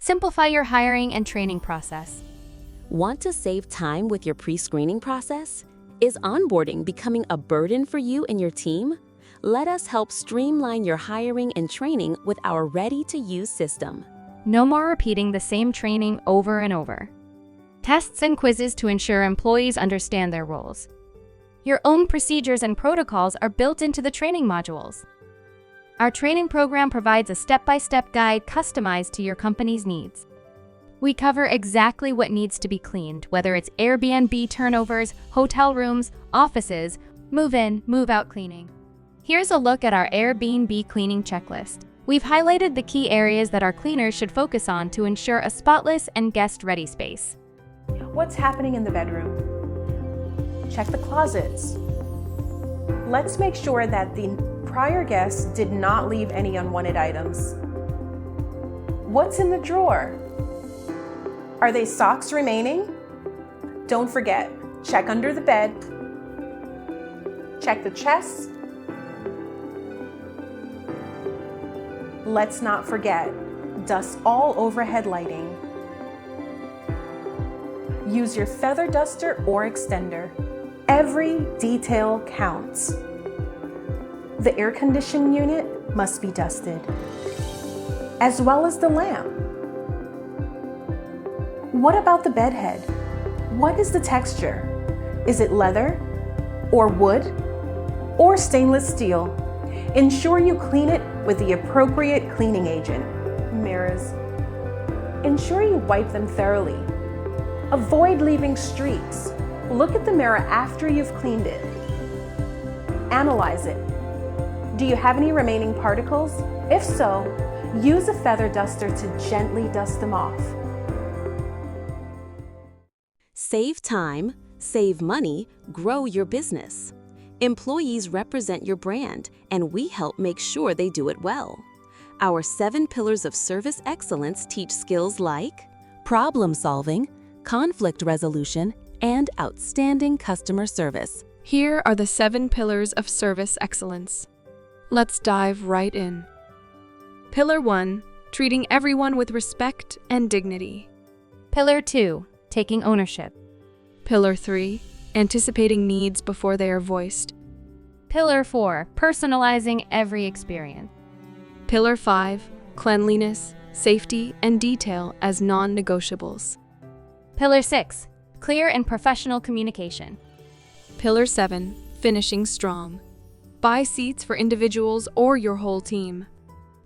Simplify your hiring and training process. Want to save time with your pre-screening process? Is onboarding becoming a burden for you and your team? Let us help streamline your hiring and training with our ready-to-use system. No more repeating the same training over and over. Tests and quizzes to ensure employees understand their roles. Your own procedures and protocols are built into the training modules. Our training program provides a step-by-step guide customized to your company's needs. We cover exactly what needs to be cleaned, whether it's Airbnb turnovers, hotel rooms, offices, move-in, move-out cleaning. Here's a look at our Airbnb cleaning checklist. We've highlighted the key areas that our cleaners should focus on to ensure a spotless and guest-ready space. What's happening in the bedroom? Check the closets. Let's make sure that the prior guests did not leave any unwanted items. What's in the drawer? Are they socks remaining? Don't forget, check under the bed. Check the chest. Let's not forget, dust all overhead lighting. Use your feather duster or extender. Every detail counts. The air conditioning unit must be dusted, as well as the lamp. What about the bed head? What is the texture? Is it leather, or wood, or stainless steel? Ensure you clean it with the appropriate cleaning agent. Mirrors. Ensure you wipe them thoroughly. Avoid leaving streaks. Look at the mirror after you've cleaned it. Analyze it. Do you have any remaining particles? If so, use a feather duster to gently dust them off. Save time, save money, grow your business. Employees represent your brand, and we help make sure they do it well. Our 7 pillars of service excellence teach skills like problem solving, conflict resolution, and outstanding customer service. Here are the 7 pillars of service excellence. Let's dive right in. Pillar 1, treating everyone with respect and dignity. Pillar 2, taking ownership. Pillar 3, anticipating needs before they are voiced. Pillar 4, personalizing every experience. Pillar 5, cleanliness, safety, and detail as non-negotiables. Pillar 6, clear and professional communication. Pillar 7, finishing strong. Buy seats for individuals or your whole team.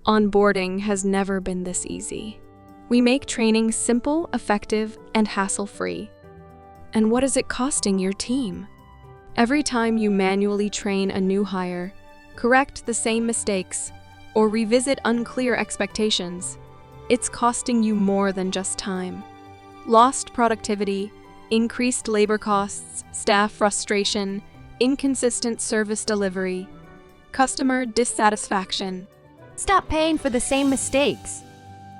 Onboarding has never been this easy. We make training simple, effective, and hassle-free. And what is it costing your team? Every time you manually train a new hire, correct the same mistakes, or revisit unclear expectations, it's costing you more than just time. Lost productivity, increased labor costs, staff frustration, inconsistent service delivery, customer dissatisfaction. Stop paying for the same mistakes.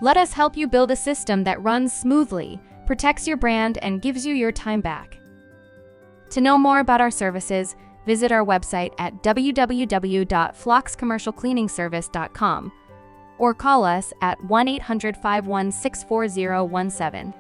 Let us help you build a system that runs smoothly, protects your brand, and gives you your time back. To know more about our services, visit our website at www.flockscommercialcleaningservice.com or call us at 1-800-516-4017.